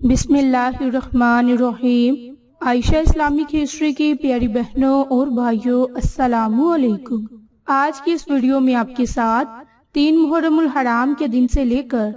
بسم اللہ الرحمن الرحیم۔ عائشہ اسلامک ہسٹری کی پیاری بہنوں اور بھائیوں، السلام علیکم۔ آج کی اس ویڈیو میں آپ کے ساتھ 3 محرم الحرام کے دن سے لے کر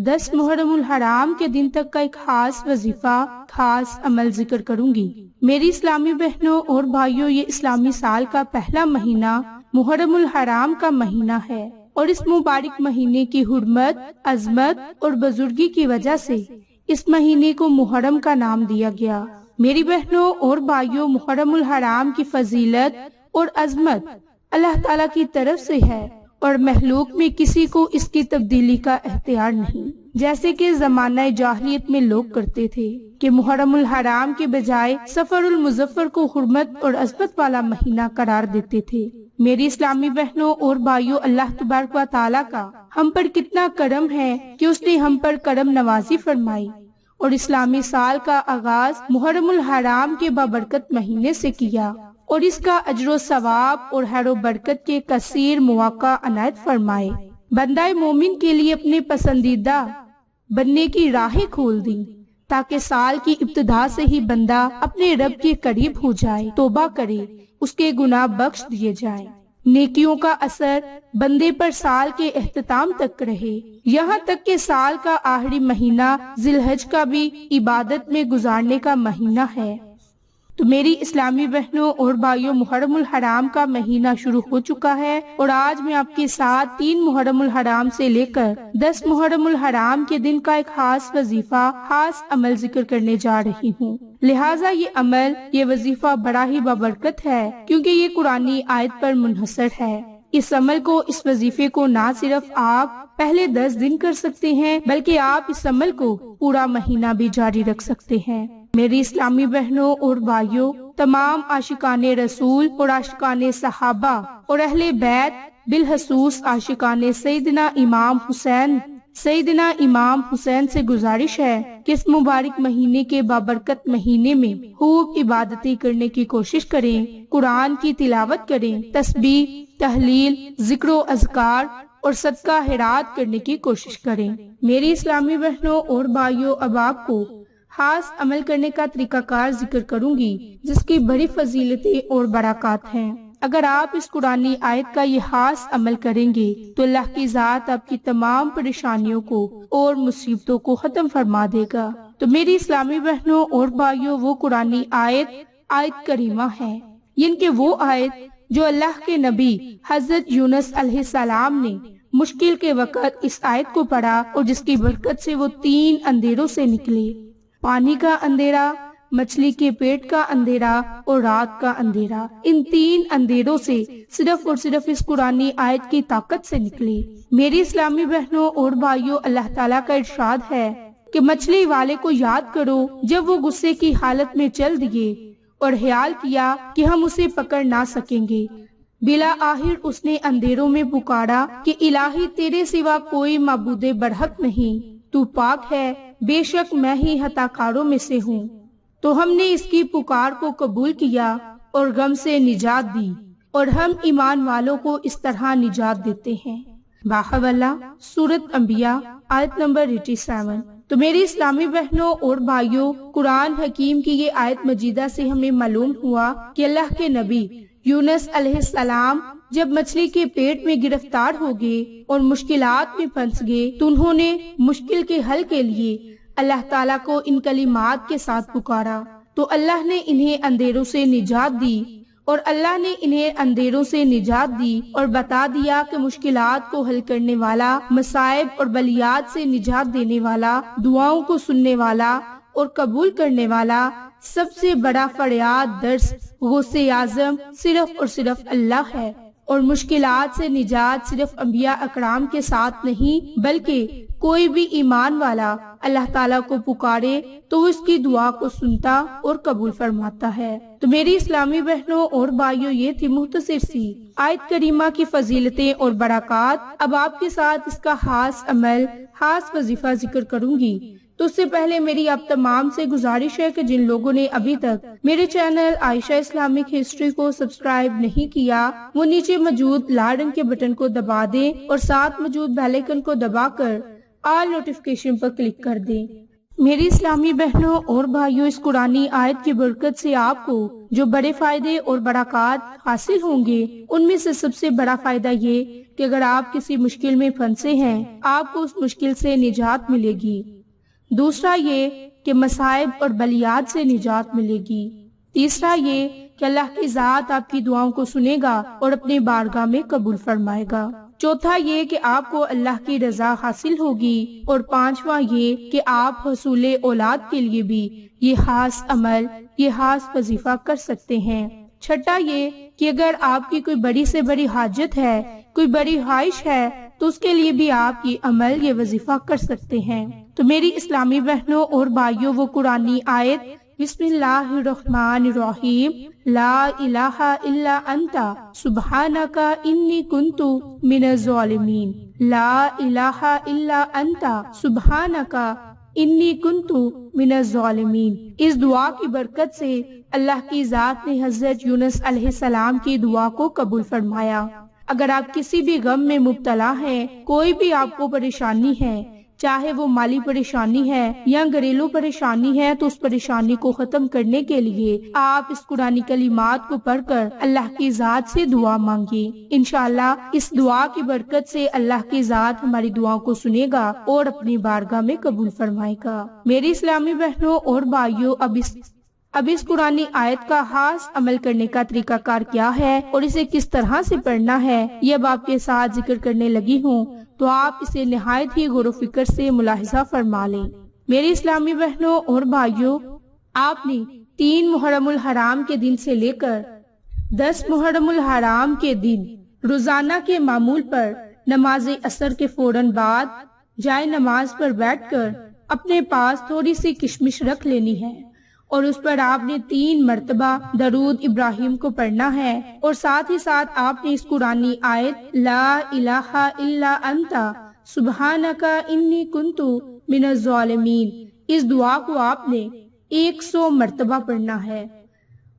10 محرم الحرام کے دن تک کا ایک خاص وظیفہ، خاص عمل ذکر کروں گی۔ میری اسلامی بہنوں اور بھائیوں، یہ اسلامی سال کا پہلا مہینہ محرم الحرام کا مہینہ ہے، اور اس مبارک مہینے کی حرمت، عظمت اور بزرگی کی وجہ سے اس مہینے کو محرم کا نام دیا گیا۔ میری بہنوں اور بھائیوں، محرم الحرام کی فضیلت اور عظمت اللہ تعالیٰ کی طرف سے ہے، اور مخلوق میں کسی کو اس کی تبدیلی کا اختیار نہیں، جیسے کہ زمانہ جاہلیت میں لوگ کرتے تھے کہ محرم الحرام کے بجائے سفر المظفر کو حرمت اور عظمت والا مہینہ قرار دیتے تھے۔ میری اسلامی بہنوں اور بھائیوں، اللہ تبارک و تعالیٰ کا ہم پر کتنا کرم ہے کہ اس نے ہم پر کرم نوازی فرمائی اور اسلامی سال کا آغاز محرم الحرام کے بابرکت مہینے سے کیا، اور اس کا اجر و ثواب اور خیر و برکت کے کثیر مواقع عنایت فرمائے۔ بندہ مومن کے لیے اپنے پسندیدہ بننے کی راہیں کھول دیں، تاکہ سال کی ابتدا سے ہی بندہ اپنے رب کے قریب ہو جائے، توبہ کرے، اس کے گناہ بخش دیے جائیں، نیکیوں کا اثر بندے پر سال کے اختتام تک رہے، یہاں تک کہ سال کا آخری مہینہ ذی الحج کا بھی عبادت میں گزارنے کا مہینہ ہے۔ تو میری اسلامی بہنوں اور بھائیوں، محرم الحرام کا مہینہ شروع ہو چکا ہے، اور آج میں آپ کے ساتھ 3 محرم الحرام سے لے کر 10 محرم الحرام کے دن کا ایک خاص وظیفہ، خاص عمل ذکر کرنے جا رہی ہوں۔ لہٰذا یہ عمل، یہ وظیفہ بڑا ہی بابرکت ہے، کیونکہ یہ قرآنی آیت پر منحصر ہے۔ اس عمل کو، اس وظیفے کو نہ صرف آپ پہلے 10 دن کر سکتے ہیں، بلکہ آپ اس عمل کو پورا مہینہ بھی جاری رکھ سکتے ہیں۔ میری اسلامی بہنوں اور بھائیوں، تمام عاشقان رسول اور عاشقان صحابہ اور اہل بیت، بالخصوص عاشقان سیدنا امام حسین سے گزارش ہے کہ اس مبارک مہینے کے بابرکت مہینے میں خوب عبادتیں کرنے کی کوشش کریں، قرآن کی تلاوت کریں، تسبیح، تحلیل، ذکر و اذکار اور صدقہ خیرات کرنے کی کوشش کریں۔ میری اسلامی بہنوں اور بھائیوں، اب آپ کو خاص عمل کرنے کا طریقہ کار ذکر کروں گی، جس کی بڑی فضیلتیں اور برکات ہیں۔ اگر آپ اس قرآنی آیت کا یہ خاص عمل کریں گے تو اللہ کی ذات آپ کی تمام پریشانیوں کو اور مصیبتوں کو ختم فرما دے گا۔ تو میری اسلامی بہنوں اور بھائیوں، وہ قرآنی آیت کریمہ ہے، یعنی کہ وہ آیت جو اللہ کے نبی حضرت یونس علیہ السلام نے مشکل کے وقت اس آیت کو پڑھا، اور جس کی برکت سے وہ 3 اندھیروں سے نکلے: پانی کا اندھیرا، مچھلی کے پیٹ کا اندھیرا اور رات کا اندھیرا۔ ان 3 اندھیروں سے صرف اور صرف اس قرآنی آیت کی طاقت سے نکلے۔ میری اسلامی بہنوں اور بھائیوں، اللہ تعالیٰ کا ارشاد ہے کہ مچھلی والے کو یاد کرو جب وہ غصے کی حالت میں چل دیے اور خیال کیا کہ ہم اسے پکڑ نہ سکیں گے، بالآخر اس نے اندھیروں میں پکارا کہ الہی، تیرے سوا کوئی معبود برحق نہیں، تو پاک ہے، بے شک میں ہی خطا کاروں میں سے ہوں۔ تو ہم نے اس کی پکار کو قبول کیا اور غم سے نجات دی، اور ہم ایمان والوں کو اس طرح نجات دیتے ہیں۔ باحولہ، سورۃ انبیاء، آیت نمبر 87۔ تو میری اسلامی بہنوں اور بھائیوں، قرآن حکیم کی یہ آیت مجیدہ سے ہمیں معلوم ہوا کہ اللہ کے نبی یونس علیہ السلام جب مچھلی کے پیٹ میں گرفتار ہو گئے اور مشکلات میں پھنس گئے، تو انہوں نے مشکل کے حل کے لیے اللہ تعالیٰ کو ان کلمات کے ساتھ پکارا، تو اللہ نے انہیں اندھیروں سے نجات دی، اور بتا دیا کہ مشکلات کو حل کرنے والا، مصائب اور بلیات سے نجات دینے والا، دعاؤں کو سننے والا اور قبول کرنے والا، سب سے بڑا فریاد درس، غوث اعظم صرف اور صرف اللہ ہے، اور مشکلات سے نجات صرف انبیاء اکرام کے ساتھ نہیں، بلکہ کوئی بھی ایمان والا اللہ تعالیٰ کو پکارے تو وہ اس کی دعا کو سنتا اور قبول فرماتا ہے۔ تو میری اسلامی بہنوں اور بھائیوں، یہ تھی مختصر سی آیت کریمہ کی فضیلتیں اور برکات۔ اب آپ کے ساتھ اس کا خاص عمل، خاص وظیفہ ذکر کروں گی۔ تو اس سے پہلے میری آپ تمام سے گزارش ہے کہ جن لوگوں نے ابھی تک میرے چینل عائشہ اسلامک ہسٹری کو سبسکرائب نہیں کیا، وہ نیچے موجود لال رنگ کے بٹن کو دبا دیں اور ساتھ موجود بیل آئیکن کو دبا کر آل نوٹیفیکیشن پر کلک کر دیں، میری اسلامی بہنوں اور بھائیوں، اس قرآنی آیت کی برکت سے آپ کو جو بڑے فائدے اور برکات حاصل ہوں گے، ان میں سے سب سے بڑا فائدہ یہ کہ اگر آپ کسی مشکل میں پھنسے ہیں، آپ کو اس مشکل سے نجات ملے گی۔ دوسرا یہ کہ مصائب اور بلیات سے نجات ملے گی۔ تیسرا یہ کہ اللہ کی ذات آپ کی دعاؤں کو سنے گا اور اپنے بارگاہ میں قبول فرمائے گا۔ چوتھا یہ کہ آپ کو اللہ کی رضا حاصل ہوگی، اور پانچواں یہ کہ آپ حصول اولاد کے لیے بھی یہ خاص عمل، یہ خاص وظیفہ کر سکتے ہیں۔ چھٹا یہ کہ اگر آپ کی کوئی بڑی سے بڑی حاجت ہے، کوئی بڑی خواہش ہے، تو اس کے لیے بھی آپ یہ عمل، یہ وظیفہ کر سکتے ہیں۔ تو میری اسلامی بہنوں اور بھائیوں، وہ قرآنی آیت بسم اللہ الرحمن الرحیم لا الہ الا انت سبحانک انی کنت من الظالمین، لا الہ الا انت سبحانک انی کنت من الظالمین، اس دعا کی برکت سے اللہ کی ذات نے حضرت یونس علیہ السلام کی دعا کو قبول فرمایا۔ اگر آپ کسی بھی غم میں مبتلا ہیں، کوئی بھی آپ کو پریشانی ہے، چاہے وہ مالی پریشانی ہے یا گھریلو پریشانی ہے، تو اس پریشانی کو ختم کرنے کے لیے آپ اس قرآنی کلمات کو پڑھ کر اللہ کی ذات سے دعا مانگیں۔ انشاءاللہ اس دعا کی برکت سے اللہ کی ذات ہماری دعاؤں کو سنے گا اور اپنی بارگاہ میں قبول فرمائے گا۔ میری اسلامی بہنوں اور بھائیوں، اب اس قرآنی آیت کا خاص عمل کرنے کا طریقہ کار کیا ہے اور اسے کس طرح سے پڑھنا ہے، یہ اب آپ کے ساتھ ذکر کرنے لگی ہوں، تو آپ اسے نہایت ہی غور و فکر سے ملاحظہ فرما لیں۔ میری اسلامی بہنوں اور بھائیوں، آپ نے 3 محرم الحرام کے دن سے لے کر 10 محرم الحرام کے دن روزانہ کے معمول پر نماز عصر کے فوراً بعد جائے نماز پر بیٹھ کر اپنے پاس تھوڑی سی کشمش رکھ لینی ہے، اور اس پر آپ نے 3 مرتبہ درود ابراہیم کو پڑھنا ہے، اور ساتھ ہی ساتھ آپ نے اس قرآنی آیت لا الہ الا انت سبحانک انی کنت من الظالمین، اس دعا کو آپ نے 100 مرتبہ پڑھنا ہے۔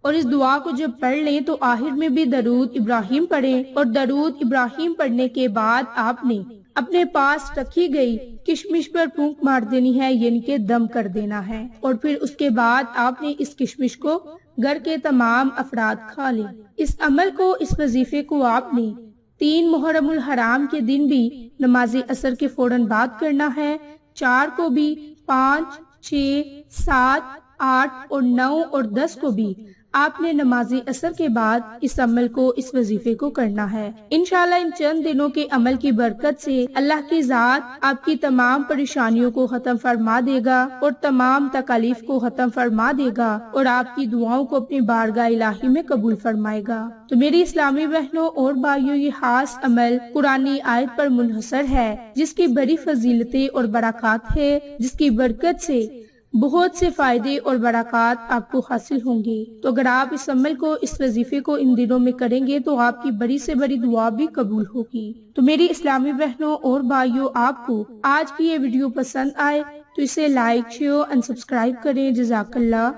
اور اس دعا کو جب پڑھ لیں تو آخر میں بھی درود ابراہیم پڑھیں، اور درود ابراہیم پڑھنے کے بعد آپ نے اپنے پاس رکھی گئی کشمش پر پھونک مار دینی ہے، یعنی کہ دم کر دینا ہے، اور پھر اس کے بعد آپ نے اس کشمش کو گھر کے تمام افراد کھا لیں۔ اس عمل کو، اس وظیفے کو آپ نے 3 محرم الحرام کے دن بھی نماز عصر کے فوراً بعد کرنا ہے، 4 کو بھی، 5، 6، 7، 8 اور 9 اور 10 کو بھی آپ نے نماز عصر کے بعد اس عمل کو، اس وظیفے کو کرنا ہے۔ انشاءاللہ ان چند دنوں کے عمل کی برکت سے اللہ کی ذات آپ کی تمام پریشانیوں کو ختم فرما دے گا اور تمام تکالیف کو ختم فرما دے گا، اور آپ کی دعاؤں کو اپنی بارگاہ الہی میں قبول فرمائے گا۔ تو میری اسلامی بہنوں اور بھائیوں، یہ خاص عمل قرآنی آیت پر منحصر ہے، جس کی بڑی فضیلتیں اور برکات ہے، جس کی برکت سے بہت سے فائدے اور برکات آپ کو حاصل ہوں گے۔ تو اگر آپ اس عمل کو، اس وظیفے کو ان دنوں میں کریں گے تو آپ کی بڑی سے بڑی دعا بھی قبول ہوگی۔ تو میری اسلامی بہنوں اور بھائیوں، آپ کو آج کی یہ ویڈیو پسند آئے تو اسے لائک، شیئر اور سبسکرائب کریں۔ جزاک اللہ۔